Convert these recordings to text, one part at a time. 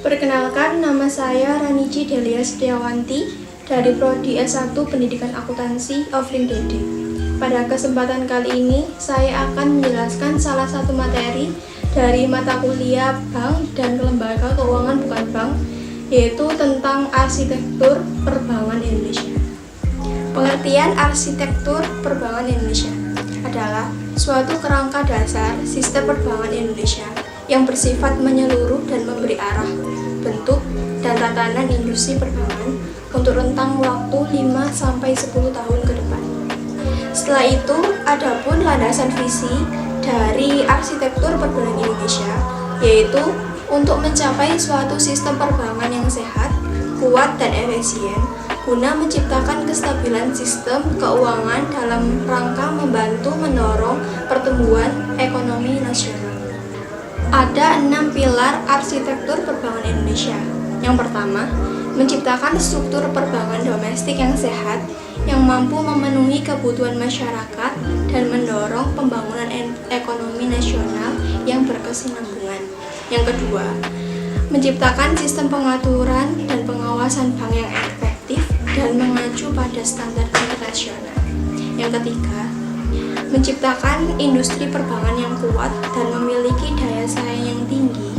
Perkenalkan, nama saya Ranici Delia Setiawanti dari Prodi S1 Pendidikan Akuntansi Offering DD. Pada kesempatan kali ini, saya akan menjelaskan salah satu materi dari mata kuliah Bank dan Lembaga Keuangan Bukan Bank, yaitu tentang arsitektur perbankan Indonesia. Pengertian arsitektur perbankan Indonesia adalah suatu kerangka dasar sistem perbankan Indonesia yang bersifat menyeluruh dan memberi arah, bentuk, dan tatanan industri perbankan untuk rentang waktu 5-10 tahun ke depan. Setelah itu, adapun landasan visi dari arsitektur perbankan Indonesia, yaitu untuk mencapai suatu sistem perbankan yang sehat, kuat, dan efisien, guna menciptakan kestabilan sistem keuangan dalam rangka membantu mendorong pertumbuhan ekonomi nasional. Ada 6 pilar arsitektur perbankan Indonesia. Yang pertama, menciptakan struktur perbankan domestik yang sehat, yang mampu memenuhi kebutuhan masyarakat dan mendorong pembangunan ekonomi nasional yang berkesinambungan. Yang kedua, menciptakan sistem pengaturan dan pengawasan bank yang efektif dan mengacu pada standar internasional. Yang ketiga, menciptakan industri perbankan yang kuat dan memiliki daya saing yang tinggi,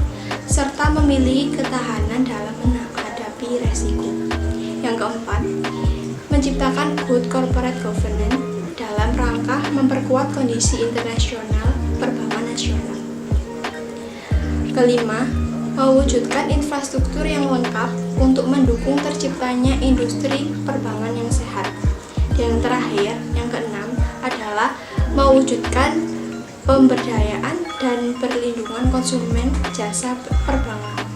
serta memiliki ketahanan dalam menghadapi resiko. Yang keempat, menciptakan good corporate governance dalam rangka memperkuat kondisi internasional perbankan nasional. Kelima, mewujudkan infrastruktur yang lengkap untuk mendukung terciptanya industri perbankan yang sehat. Yang terakhir, yang keenam, adalah mewujudkan pemberdayaan dan perlindungan konsumen jasa perbankan.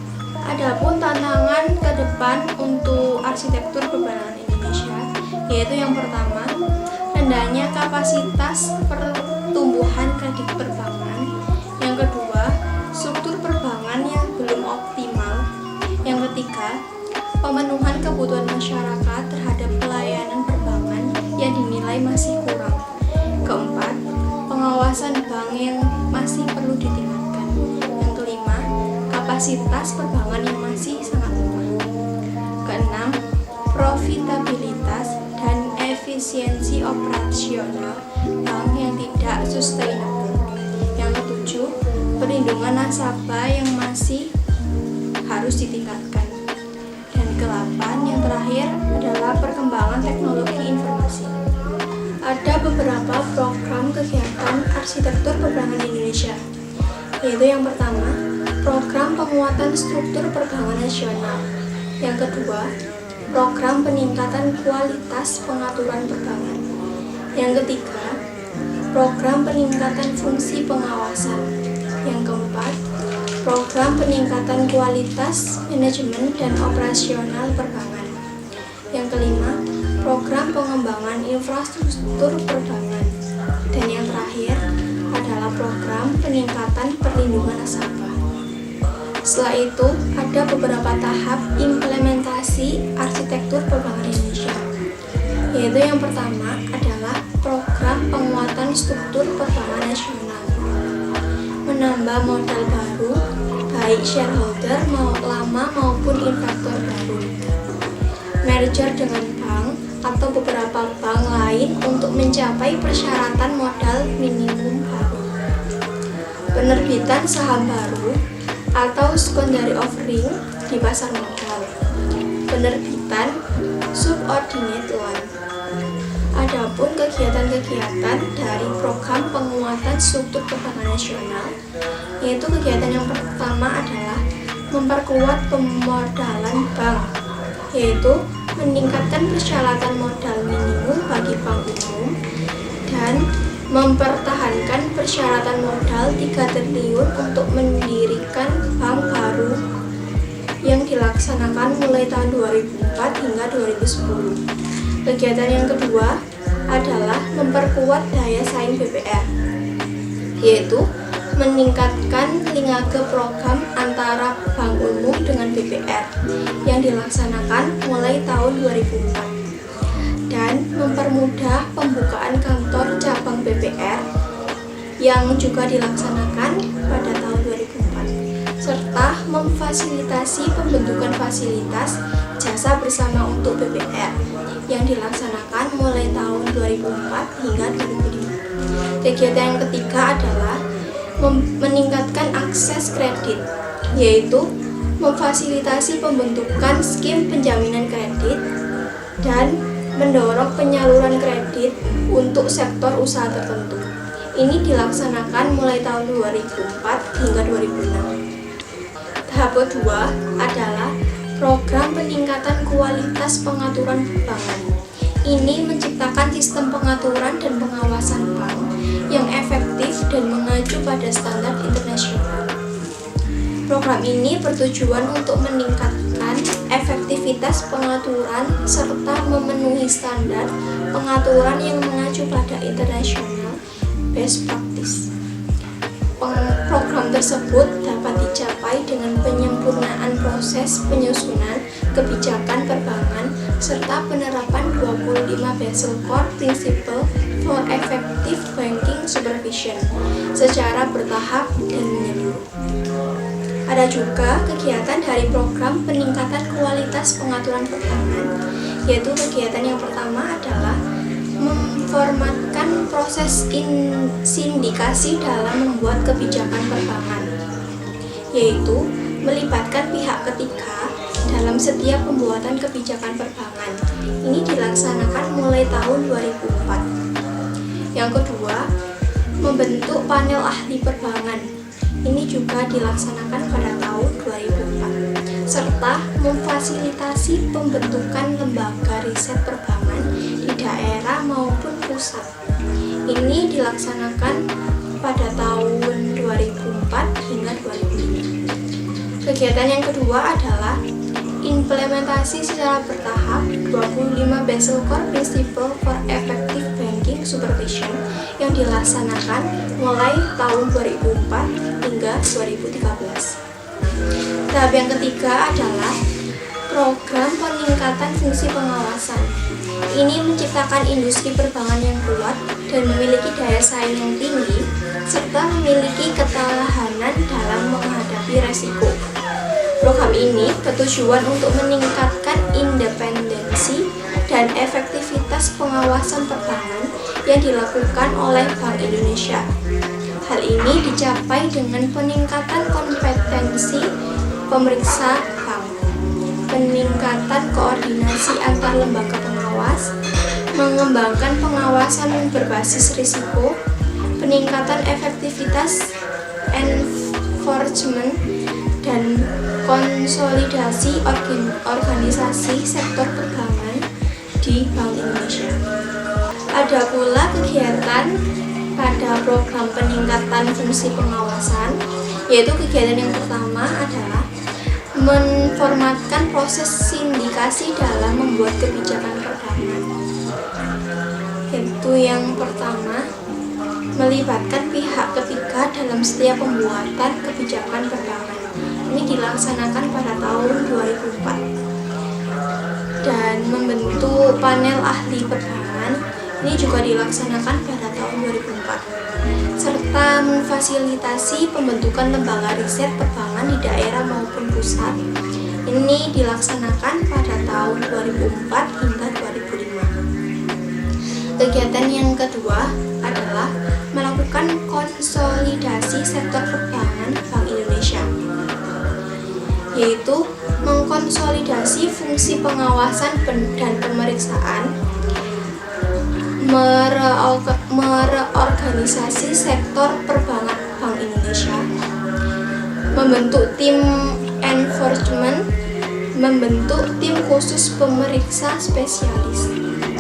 Adapun tantangan ke depan untuk arsitektur perbankan Indonesia, yaitu yang pertama, rendahnya kapasitas pertumbuhan kredit perbankan. Yang kedua, struktur perbankan yang belum optimal. Yang ketiga, pemenuhan kebutuhan masyarakat terhadap pelayanan perbankan yang dinilai masih kurang. Keempat, pengawasan bank yang masih perlu ditingkatkan. Yang kelima, kapasitas perbankan yang masih sangat lemah. Keenam, profitabilitas dan efisiensi operasional bank yang tidak sustainable. Yang ketujuh, perlindungan nasabah yang masih harus ditingkatkan. Dan ke-8, yang terakhir adalah perkembangan teknologi informasi. Ada beberapa program kegiatan arsitektur perbankan Indonesia, yaitu yang pertama, program penguatan struktur perbankan nasional. Yang kedua, program peningkatan kualitas pengaturan perbankan. Yang ketiga, program peningkatan fungsi pengawasan. Yang keempat, program peningkatan kualitas manajemen dan operasional perbankan. Yang kelima, program pengembangan infrastruktur perbankan. Dan yang terakhir adalah program peningkatan perlindungan nasabah. Setelah itu, ada beberapa tahap implementasi arsitektur perbankan Indonesia, yaitu yang pertama adalah program penguatan struktur perbankan nasional, menambah modal baru, baik shareholder lama maupun investor baru, merger dengan bank atau beberapa bank lain untuk mencapai persyaratan modal minimum baru, penerbitan saham baru atau secondary offering di pasar modal, penerbitan subordinate loan. Adapun kegiatan-kegiatan dari program penguatan struktur perbankan nasional, yaitu kegiatan yang pertama adalah memperkuat pemodalan bank, yaitu meningkatkan persyaratan modal minimum bagi bank umum dan mempertahankan persyaratan modal 3 triliun untuk mendirikan bank baru yang dilaksanakan mulai tahun 2004 hingga 2010. Kegiatan yang kedua adalah memperkuat daya saing BPR, yaitu meningkatkan linkage program antara bank umum dengan BPR yang dilaksanakan mulai tahun 2004 dan mempermudah pembukaan kantor cabang BPR yang juga dilaksanakan pada tahun 2004, serta memfasilitasi pembentukan fasilitas jasa bersama untuk BPR yang dilaksanakan mulai tahun 2004 hingga 2005. Kegiatan yang ketiga adalah meningkatkan akses kredit, yaitu memfasilitasi pembentukan skim penjaminan kredit dan mendorong penyaluran kredit untuk sektor usaha tertentu. Ini dilaksanakan mulai tahun 2004 hingga 2006. Tahap kedua adalah program peningkatan kualitas pengaturan perbankan. Ini menciptakan sistem pengaturan dan pengawasan bank yang efektif dan mengacu pada standar internasional. Program ini bertujuan untuk meningkatkan efektivitas pengaturan serta memenuhi standar pengaturan yang mengacu pada international best practice. Program tersebut dapat dicapai dengan penyempurnaan proses penyusunan kebijakan perbankan serta penerapan 25 Basel Core Principle for Effective Banking Supervision secara bertahap dan menyeluruh. Ada juga kegiatan dari program peningkatan kualitas pengaturan perbankan, yaitu kegiatan yang pertama adalah memformatkan proses sindikasi dalam membuat kebijakan perbankan, yaitu melibatkan pihak ketiga dalam setiap pembuatan kebijakan perbankan. Ini dilaksanakan mulai tahun 2004. Yang kedua, membentuk panel ahli perbankan. Ini juga dilaksanakan pada tahun 2004, serta memfasilitasi pembentukan lembaga riset perbankan di daerah maupun pusat. Ini dilaksanakan pada tahun 2004 hingga 2005. Kegiatan yang kedua adalah implementasi secara bertahap 25 Basel Core Principle for Effective Banking Supervision yang dilaksanakan mulai tahun 2004 hingga 2013. Tahap yang ketiga adalah program peningkatan fungsi pengawasan. Ini menciptakan industri perbankan yang kuat dan memiliki daya saing yang tinggi serta memiliki ketahanan dalam menghadapi resiko. Program ini bertujuan untuk meningkatkan independensi dan efektivitas pengawasan perbankan yang dilakukan oleh Bank Indonesia. Hal ini dicapai dengan peningkatan kompetensi pemeriksa bank, peningkatan koordinasi antar lembaga pengawas, mengembangkan pengawasan berbasis risiko, peningkatan efektivitas enforcement, dan konsolidasi organisasi sektor perbankan di Bank Indonesia. Ada pula kegiatan pada program peningkatan fungsi pengawasan, yaitu kegiatan yang pertama adalah menformatkan proses sindikasi dalam membuat kebijakan perbankan. Yaitu yang pertama, melibatkan pihak ketiga dalam setiap pembuatan kebijakan perbankan. Ini dilaksanakan pada tahun 2004. Dan membentuk panel ahli perbankan, ini juga dilaksanakan pada tahun 2004. Serta memfasilitasi pembentukan lembaga riset perbankan di daerah maupun pusat. Ini dilaksanakan pada tahun 2004 hingga 2005. Kegiatan yang kedua adalah melakukan konsolidasi sektor perbankan Bank Indonesia, yaitu mengkonsolidasi fungsi pengawasan dan pemeriksaan, mereorganisasi sektor perbankan Bank Indonesia, membentuk tim enforcement, membentuk tim khusus pemeriksa spesialis.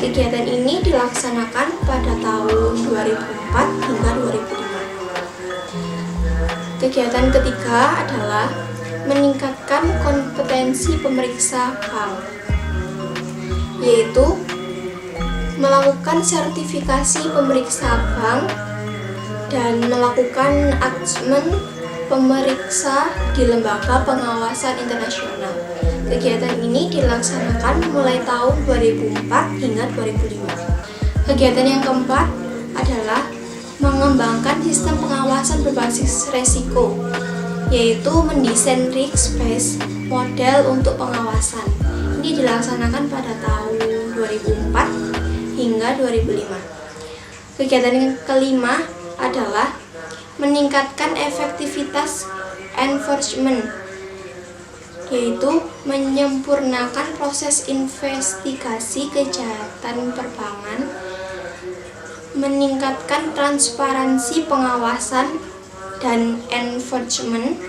Kegiatan ini dilaksanakan pada tahun 2004 hingga 2005. Kegiatan ketiga adalah meningkatkan kompetensi pemeriksa bank, yaitu melakukan sertifikasi pemeriksa bank dan melakukan asesmen pemeriksa di lembaga pengawasan internasional. Kegiatan ini dilaksanakan mulai tahun 2004 hingga 2005. Kegiatan yang keempat adalah mengembangkan sistem pengawasan berbasis resiko, yaitu mendesain risk-based model untuk pengawasan. Ini dilaksanakan pada tahun 2004 hingga 2005. Kegiatan yang kelima adalah meningkatkan efektivitas enforcement, yaitu menyempurnakan proses investigasi kejahatan perbankan, meningkatkan transparansi pengawasan dan enforcement,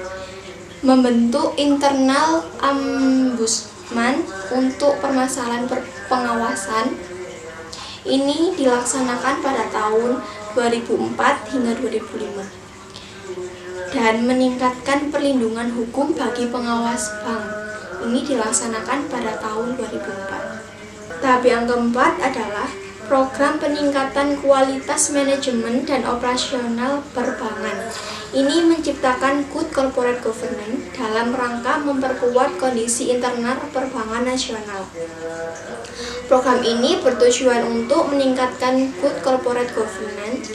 membentuk internal ombudsman untuk permasalahan pengawasan. Ini dilaksanakan pada tahun 2004 hingga 2005. Dan meningkatkan perlindungan hukum bagi pengawas bank. Ini dilaksanakan pada tahun 2004. Tahap yang keempat adalah program peningkatan kualitas manajemen dan operasional perbankan. Ini menciptakan good corporate governance dalam rangka memperkuat kondisi internal perbankan nasional. Program ini bertujuan untuk meningkatkan good corporate governance,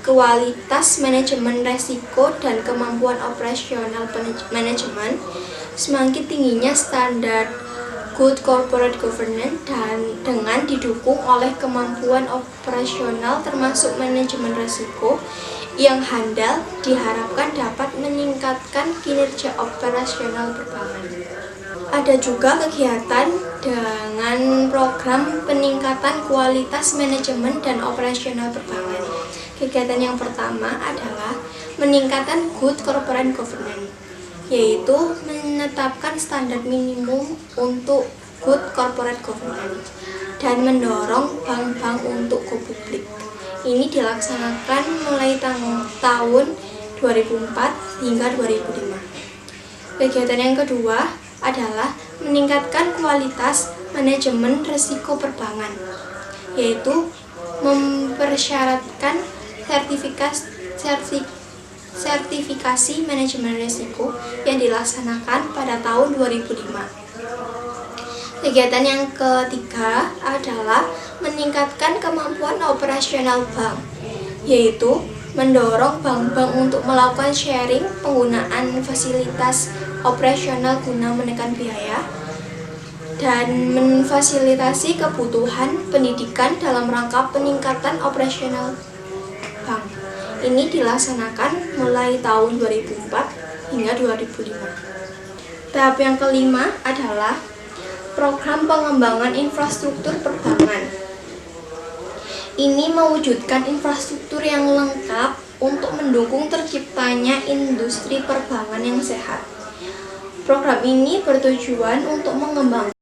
kualitas manajemen resiko, dan kemampuan operasional manajemen. Semakin tingginya standar good corporate governance dan dengan didukung oleh kemampuan operasional termasuk manajemen resiko yang handal, diharapkan dapat meningkatkan kinerja operasional perbankan. Ada juga kegiatan dengan program peningkatan kualitas manajemen dan operasional perbankan. Kegiatan yang pertama adalah meningkatkan good corporate governance, yaitu menetapkan standar minimum untuk good corporate governance dan mendorong bank-bank untuk go public. Ini dilaksanakan mulai tahun 2004 hingga 2005. Kegiatan yang kedua adalah meningkatkan kualitas manajemen risiko perbankan, yaitu mempersyaratkan sertifikasi manajemen risiko yang dilaksanakan pada tahun 2005. Kegiatan yang ketiga adalah meningkatkan kemampuan operasional bank, yaitu mendorong bank-bank untuk melakukan sharing penggunaan fasilitas operasional guna menekan biaya dan memfasilitasi kebutuhan pendidikan dalam rangka peningkatan operasional bank. Ini dilaksanakan mulai tahun 2004 hingga 2005. Tahap yang kelima adalah program pengembangan infrastruktur perbankan. Ini mewujudkan infrastruktur yang lengkap untuk mendukung terciptanya industri perbankan yang sehat. Program ini bertujuan untuk mengembangkan